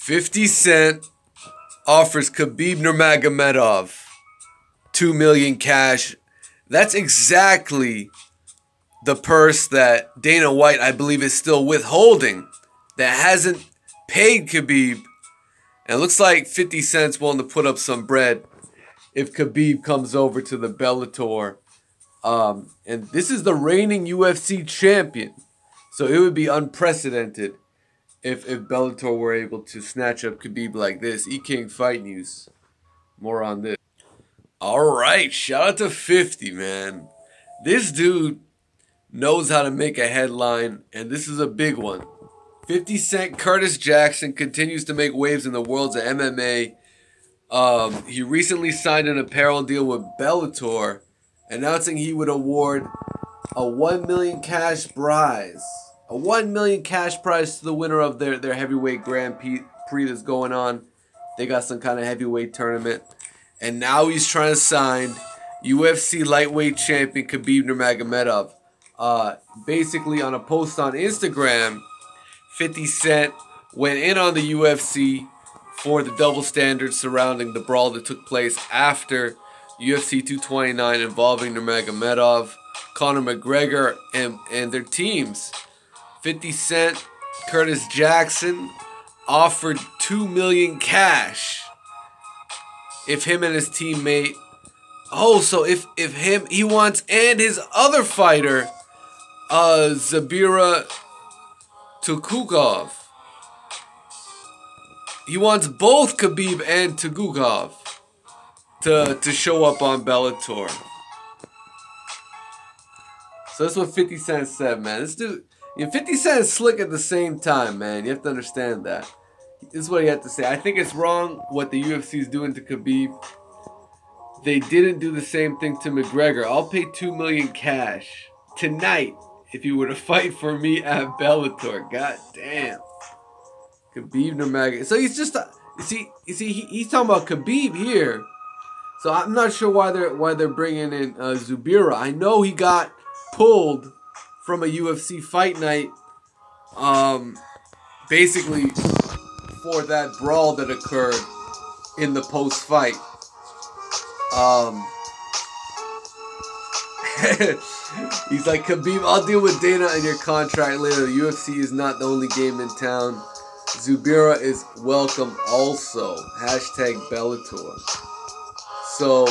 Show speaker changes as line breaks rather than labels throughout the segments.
50 Cent offers Khabib Nurmagomedov 2 million cash. That's exactly the purse that Dana White, I believe, is still withholding, that hasn't paid Khabib. And it looks like 50 Cent's willing to put up some bread if Khabib comes over to the Bellator. And this is the reigning UFC champion. So it would be unprecedented if Bellator were able to snatch up Khabib like this. E-King Fight News. More on this. Alright, shout out to 50, man. This dude knows how to make a headline, and this is a big one. 50 Cent Curtis Jackson continues to make waves in the worlds of MMA. He recently signed an apparel deal with Bellator, announcing he would award a $1 million cash prize. A $1 million cash prize to the winner of their heavyweight Grand Prix that's going on. They got some kind of heavyweight tournament. And now he's trying to sign UFC lightweight champion Khabib Nurmagomedov. Basically, on a post on Instagram, 50 Cent went in on the UFC for the double standards surrounding the brawl that took place after UFC 229 involving Nurmagomedov, Conor McGregor, and their teams. 50 Cent, Curtis Jackson offered $2 million cash if him and his teammate. Oh, so if him, he wants, and his other fighter, Zabira Tukukov. He wants both Khabib and Tukukov to show up on Bellator. So that's what 50 Cent said, man. This dude, 50 Cent is slick at the same time, man. You have to understand that. This is what he had to say. I think it's wrong what the UFC is doing to Khabib. They didn't do the same thing to McGregor. I'll pay $2 million cash tonight if you were to fight for me at Bellator. God damn. Khabib Nurmagomedov. So he's just he's talking about Khabib here. So I'm not sure why they're bringing in Zubira. I know he got pulled from a UFC fight night, basically for that brawl that occurred in the post-fight. He's like, Khabib, I'll deal with Dana and your contract later. The UFC is not the only game in town. Zubira is welcome also. Hashtag Bellator. So,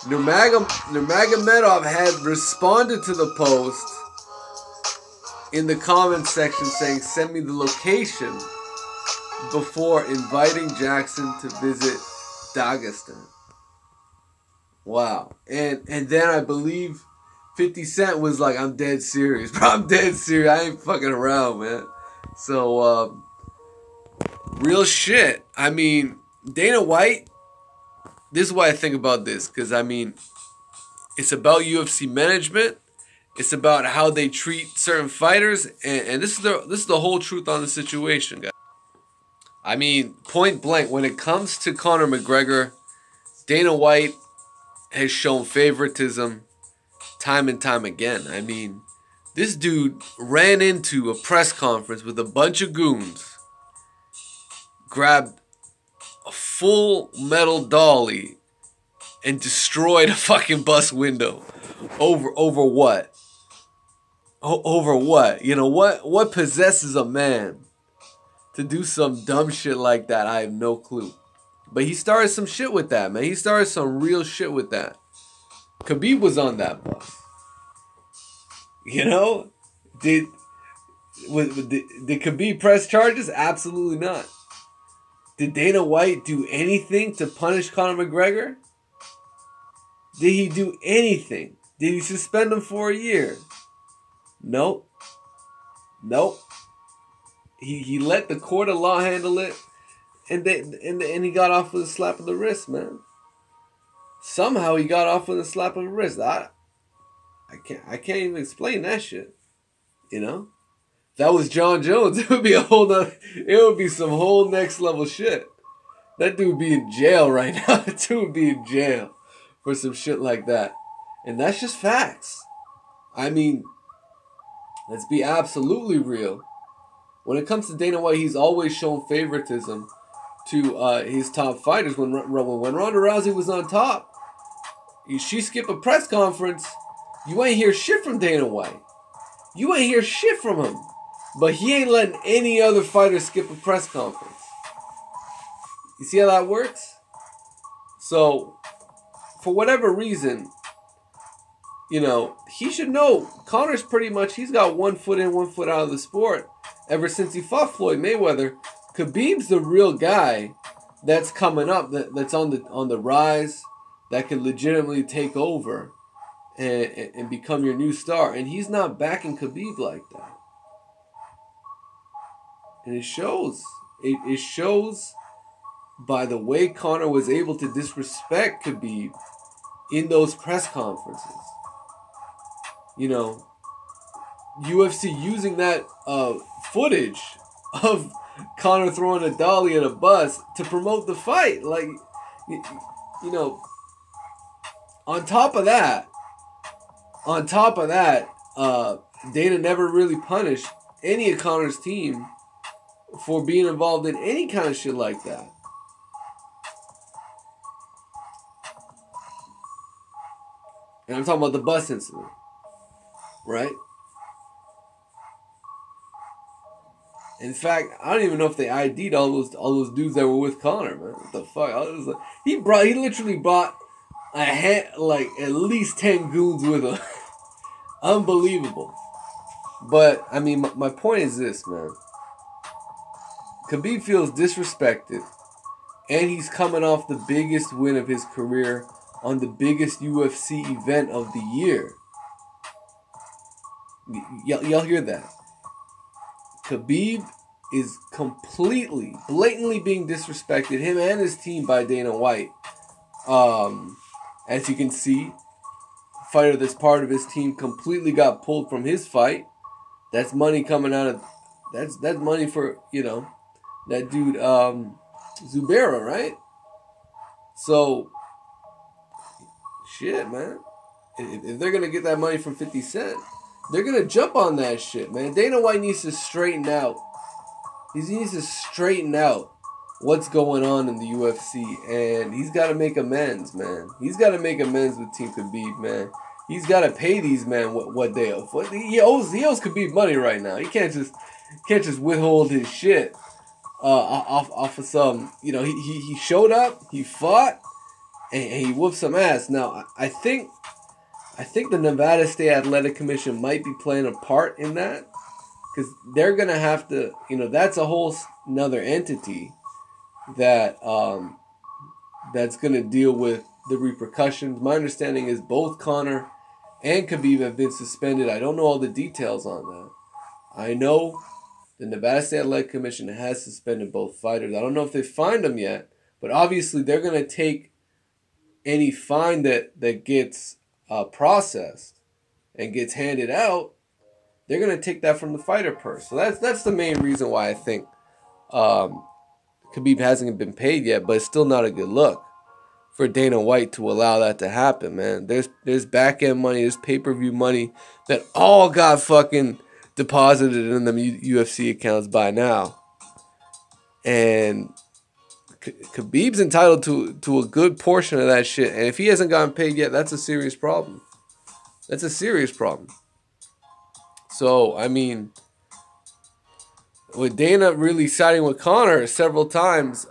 Nurmagomedov had responded to the post in the comment section saying, send me the location, before inviting Jackson to visit Dagestan. Wow. And then I believe 50 Cent was like, I'm dead serious. Bro, I'm dead serious. I ain't fucking around, man. So, real shit. I mean, Dana White, this is what I think about this. Because, I mean, it's about UFC management. It's about how they treat certain fighters. And this is the whole truth on the situation, guys. I mean, point blank, when it comes to Conor McGregor, Dana White has shown favoritism time and time again. I mean, this dude ran into a press conference with a bunch of goons, grabbed a full metal dolly, and destroyed a fucking bus window. Over what? Over what? You know, what possesses a man to do some dumb shit like that? I have no clue. But he started some shit with that, man. He started some real shit with that. Khabib was on that bus. You know? Did Khabib press charges? Absolutely not. Did Dana White do anything to punish Conor McGregor? Did he do anything? Did he suspend him for a year? Nope. He let the court of law handle it, and he got off with a slap of the wrist, man. Somehow he got off with a slap of the wrist. I can't even explain that shit. You know, if that was John Jones, it would be some whole next level shit. That dude would be in jail right now. That dude would be in jail for some shit like that, and that's just facts. I mean, let's be absolutely real. When it comes to Dana White, he's always shown favoritism to his top fighters. When Ronda Rousey was on top, she skipped a press conference. You ain't hear shit from Dana White. You ain't hear shit from him. But he ain't letting any other fighter skip a press conference. You see how that works? So, for whatever reason, you know, he should know Conor's pretty much, he's got 1 foot in, 1 foot out of the sport ever since he fought Floyd Mayweather. Khabib's the real guy that's coming up, that's on the rise, that can legitimately take over and become your new star. And he's not backing Khabib like that. And it shows. It shows by the way Conor was able to disrespect Khabib in those press conferences. You know, UFC using that footage of Conor throwing a dolly at a bus to promote the fight. Like, you know, on top of that, Dana never really punished any of Conor's team for being involved in any kind of shit like that. And I'm talking about the bus incident, right? In fact, I don't even know if they ID'd all those dudes that were with Conor, man. What the fuck? I was like, he literally brought like at least 10 goons with him. Unbelievable. But I mean, my point is this, man. Khabib feels disrespected, and he's coming off the biggest win of his career on the biggest UFC event of the year. Y'all hear that? Khabib is completely, blatantly being disrespected, him and his team, by Dana White. As you can see, fighter that's part of his team completely got pulled from his fight. That's money coming out of, that's money for, you know, that dude, Zubaira, right? So, shit, man. If they're going to get that money from 50 Cent, they're going to jump on that shit, man. Dana White needs to straighten out. He needs to straighten out what's going on in the UFC. And he's got to make amends, man. He's got to make amends with Team Khabib, man. He's got to pay these men what they owe. He owes Khabib money right now. He can't just withhold his shit off of some, you know, he showed up, he fought, and he whooped some ass. Now, I think the Nevada State Athletic Commission might be playing a part in that, because they're going to have to, you know, that's a whole another entity that that's going to deal with the repercussions. My understanding is both Conor and Khabib have been suspended. I don't know all the details on that. I know the Nevada State Athletic Commission has suspended both fighters. I don't know if they fined them yet, but obviously they're going to take any fine that gets processed and gets handed out. They're going to take that from the fighter purse. So that's the main reason why I think Khabib hasn't been paid yet, but it's still not a good look for Dana White to allow that to happen, man. There's back-end money, there's pay-per-view money that all got fucking deposited in them UFC accounts by now. And Khabib's entitled to a good portion of that shit. And if he hasn't gotten paid yet, that's a serious problem. That's a serious problem. So, I mean, with Dana really siding with Conor several times,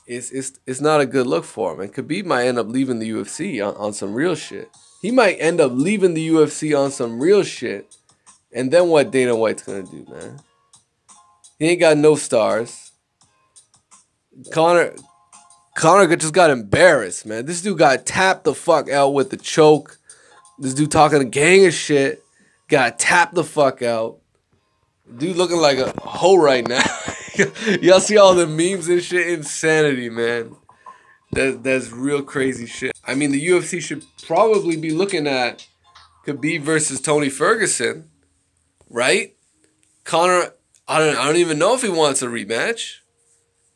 it's not a good look for him. And Khabib might end up leaving the UFC on some real shit. He might end up leaving the UFC on some real shit. And then what Dana White's going to do, man? He ain't got no stars. Conor just got embarrassed, man. This dude got tapped the fuck out with the choke. This dude talking a gang of shit. Got tapped the fuck out. Dude looking like a hoe right now. Y'all see all the memes and shit? Insanity, man. That's real crazy shit. I mean, the UFC should probably be looking at Khabib versus Tony Ferguson, right? Conor, I don't even know if he wants a rematch.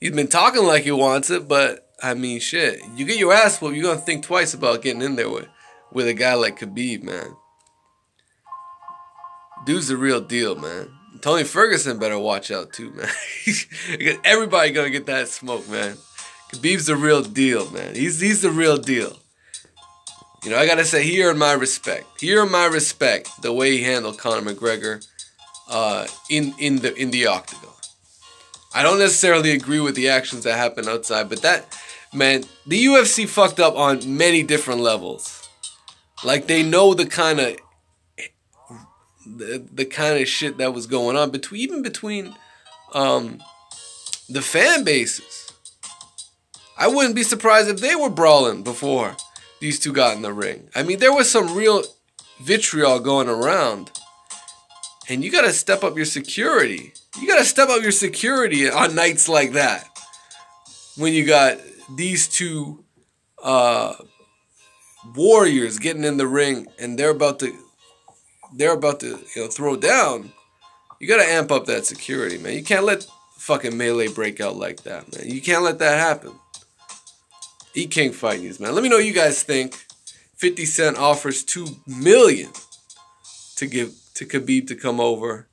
He's been talking like he wants it, but I mean, shit. You get your ass whooped, you're gonna think twice about getting in there with a guy like Khabib, man. Dude's the real deal, man. Tony Ferguson better watch out too, man. Everybody gonna get that smoke, man. Khabib's the real deal, man. He's the real deal. You know, I gotta say, he earned my respect. He earned my respect the way he handled Conor McGregor in the octagon. I don't necessarily agree with the actions that happened outside, but that, man, the UFC fucked up on many different levels. Like, they know the kind of shit that was going on between the fan bases. I wouldn't be surprised if they were brawling before these two got in the ring. I mean, there was some real vitriol going around. And you got to step up your security. You got to step up your security on nights like that. When you got these two warriors getting in the ring and they're about to throw down. You got to amp up that security, man. You can't let fucking melee break out like that, man. You can't let that happen. Eat King Fight News, man. Let me know what you guys think. 50 Cent offers $2 million to give to Khabib to come over.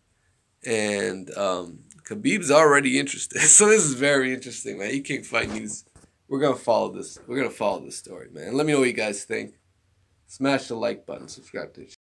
And Khabib's already interested. So this is very interesting, man. Eat King Fight News. We're going to follow this. We're going to follow this story, man. Let me know what you guys think. Smash the like button. Subscribe to the channel.